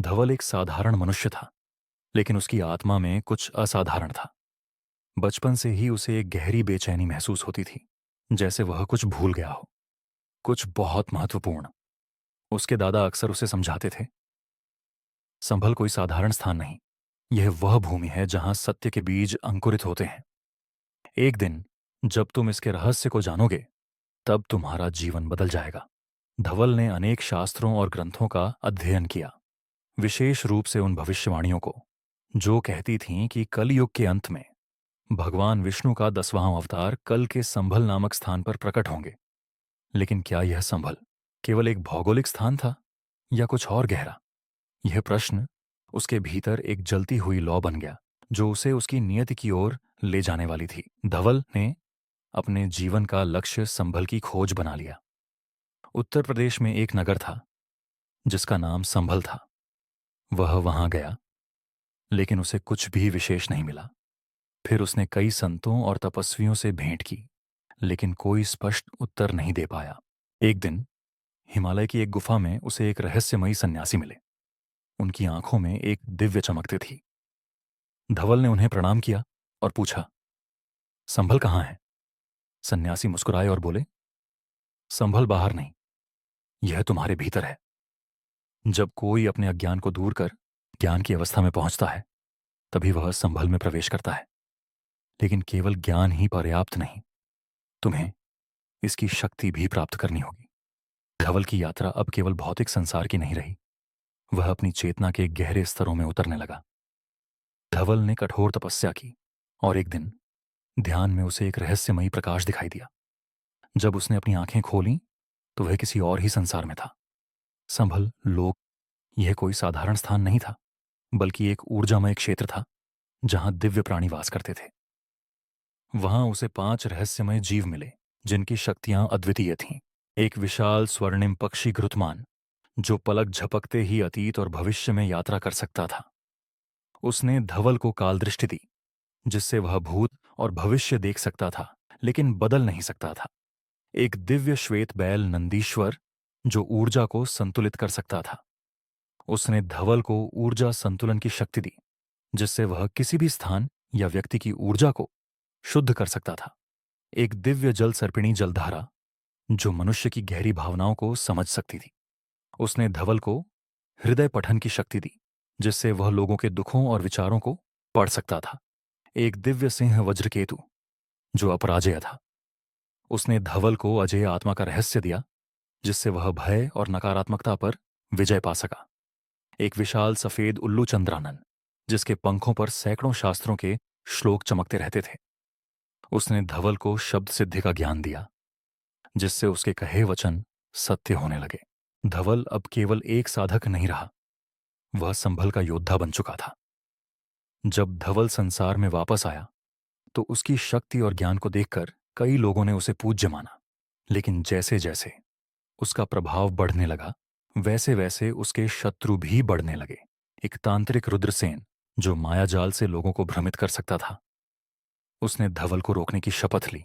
धवल एक साधारण मनुष्य था, लेकिन उसकी आत्मा में कुछ असाधारण था। बचपन से ही उसे एक गहरी बेचैनी महसूस होती थी, जैसे वह कुछ भूल गया हो, कुछ बहुत महत्वपूर्ण। उसके दादा अक्सर उसे समझाते थे, संभल कोई साधारण स्थान नहीं, यह वह भूमि है जहां सत्य के बीज अंकुरित होते हैं। एक दिन जब तुम इसके रहस्य को जानोगे, तब तुम्हारा जीवन बदल जाएगा। धवल ने अनेक शास्त्रों और ग्रंथों का अध्ययन किया, विशेष रूप से उन भविष्यवाणियों को जो कहती थीं कि कलयुग के अंत में भगवान विष्णु का 10वां अवतार कल के संभल नामक स्थान पर प्रकट होंगे। लेकिन क्या यह संभल केवल एक भौगोलिक स्थान था या कुछ और गहरा? यह प्रश्न उसके भीतर एक जलती हुई लौ बन गया, जो उसे उसकी नियति की ओर ले जाने वाली थी। धवल ने अपने जीवन का लक्ष्य संभल की खोज बना लिया। उत्तर प्रदेश में एक नगर था जिसका नाम संभल था। वह वहां गया, लेकिन उसे कुछ भी विशेष नहीं मिला। फिर उसने कई संतों और तपस्वियों से भेंट की, लेकिन कोई स्पष्ट उत्तर नहीं दे पाया। एक दिन हिमालय की एक गुफा में उसे एक रहस्यमयी सन्यासी मिले। उनकी आंखों में एक दिव्य चमकती थी। धवल ने उन्हें प्रणाम किया और पूछा, संभल कहाँ है? सन्यासी मुस्कुराए और बोले, संभल बाहर नहीं, यह तुम्हारे भीतर है। जब कोई अपने अज्ञान को दूर कर ज्ञान की अवस्था में पहुंचता है, तभी वह संभल में प्रवेश करता है। लेकिन केवल ज्ञान ही पर्याप्त नहीं, तुम्हें इसकी शक्ति भी प्राप्त करनी होगी। धवल की यात्रा अब केवल भौतिक संसार की नहीं रही, वह अपनी चेतना के गहरे स्तरों में उतरने लगा। धवल ने कठोर तपस्या की और एक दिन ध्यान में उसे एक रहस्यमयी प्रकाश दिखाई दिया। जब उसने अपनी आंखें खोलीं, तो वह किसी और ही संसार में था। संभल लोक यह कोई साधारण स्थान नहीं था, बल्कि एक ऊर्जामय क्षेत्र था जहां दिव्य प्राणी वास करते थे। वहां उसे 5 रहस्यमय जीव मिले, जिनकी शक्तियां अद्वितीय थीं। एक विशाल स्वर्णिम पक्षी घृतमान, जो पलक झपकते ही अतीत और भविष्य में यात्रा कर सकता था। उसने धवल को काल दृष्टि दी, जिससे वह भूत और भविष्य देख सकता था, लेकिन बदल नहीं सकता था। एक दिव्य श्वेत बैल नंदीश्वर, जो ऊर्जा को संतुलित कर सकता था। उसने धवल को ऊर्जा संतुलन की शक्ति दी, जिससे वह किसी भी स्थान या व्यक्ति की ऊर्जा को शुद्ध कर सकता था। एक दिव्य जल सर्पिणी जलधारा, जो मनुष्य की गहरी भावनाओं को समझ सकती थी। उसने धवल को हृदय पठन की शक्ति दी, जिससे वह लोगों के दुखों और विचारों को पढ़ सकता था। एक दिव्य सिंह वज्रकेतु, जो अपराजेय था। उसने धवल को अजेय आत्मा का रहस्य दिया, जिससे वह भय और नकारात्मकता पर विजय पा सका। एक विशाल सफेद उल्लू चंद्रानन, जिसके पंखों पर सैकड़ों शास्त्रों के श्लोक चमकते रहते थे। उसने धवल को शब्द सिद्धि का ज्ञान दिया, जिससे उसके कहे वचन सत्य होने लगे। धवल अब केवल एक साधक नहीं रहा, वह संभल का योद्धा बन चुका था। जब धवल संसार में वापस आया, तो उसकी शक्ति और ज्ञान को देखकर कई लोगों ने उसे पूज्य माना। लेकिन जैसे जैसे उसका प्रभाव बढ़ने लगा, वैसे वैसे उसके शत्रु भी बढ़ने लगे। एक तांत्रिक रुद्रसेन, जो मायाजाल से लोगों को भ्रमित कर सकता था, उसने धवल को रोकने की शपथ ली।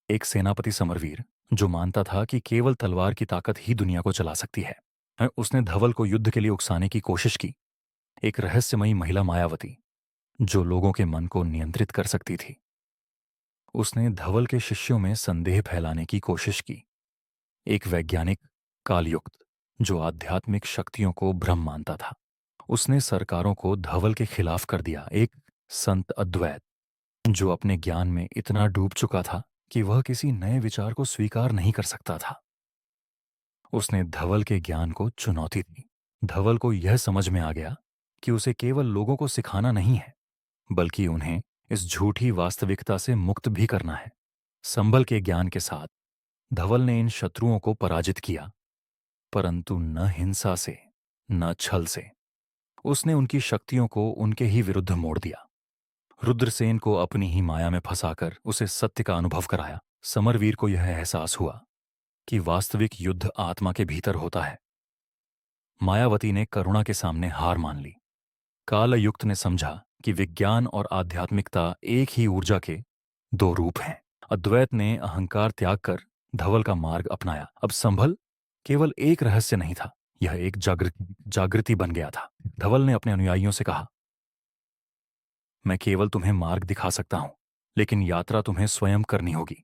एक सेनापति समरवीर, जो मानता था कि केवल तलवार की ताकत ही दुनिया को चला सकती है, उसने धवल को युद्ध के लिए उकसाने की कोशिश की। एक रहस्यमयी महिला मायावती, जो लोगों के मन को नियंत्रित कर सकती थी, उसने धवल के शिष्यों में संदेह फैलाने की कोशिश की। एक वैज्ञानिक कालयुक्त, जो आध्यात्मिक शक्तियों को भ्रम मानता था, उसने सरकारों को धवल के खिलाफ कर दिया। एक संत अद्वैत, जो अपने ज्ञान में इतना डूब चुका था कि वह किसी नए विचार को स्वीकार नहीं कर सकता था, उसने धवल के ज्ञान को चुनौती दी। धवल को यह समझ में आ गया कि उसे केवल लोगों को सिखाना नहीं है, बल्कि उन्हें इस झूठी वास्तविकता से मुक्त भी करना है। संभल के ज्ञान के साथ धवल ने इन शत्रुओं को पराजित किया, परंतु न हिंसा से, न छल से। उसने उनकी शक्तियों को उनके ही विरुद्ध मोड़ दिया। रुद्रसेन को अपनी ही माया में फंसाकर उसे सत्य का अनुभव कराया। समरवीर को यह एहसास हुआ कि वास्तविक युद्ध आत्मा के भीतर होता है। मायावती ने करुणा के सामने हार मान ली। कालयुक्त ने समझा कि विज्ञान और आध्यात्मिकता एक ही ऊर्जा के 2 रूप हैं। अद्वैत ने अहंकार त्याग कर धवल का मार्ग अपनाया। अब संभल केवल एक रहस्य नहीं था, यह एक जागृति बन गया था। धवल ने अपने अनुयायियों से कहा, मैं केवल तुम्हें मार्ग दिखा सकता हूं, लेकिन यात्रा तुम्हें स्वयं करनी होगी।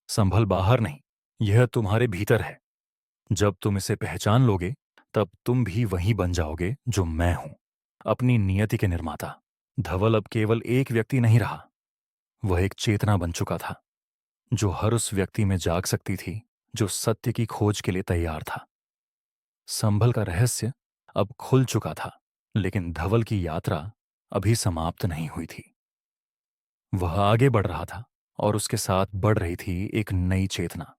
संभल बाहर नहीं, यह तुम्हारे भीतर है। जब तुम इसे पहचान लोगे, तब तुम भी वही बन जाओगे जो मैं हूं, अपनी नियति के निर्माता। धवल अब केवल एक व्यक्ति नहीं रहा, वह एक चेतना बन चुका था, जो हर उस व्यक्ति में जाग सकती थी जो सत्य की खोज के लिए तैयार था। संभल का रहस्य अब खुल चुका था, लेकिन धवल की यात्रा अभी समाप्त नहीं हुई थी। वह आगे बढ़ रहा था, और उसके साथ बढ़ रही थी एक नई चेतना,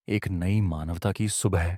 एक नई मानवता की सुबह।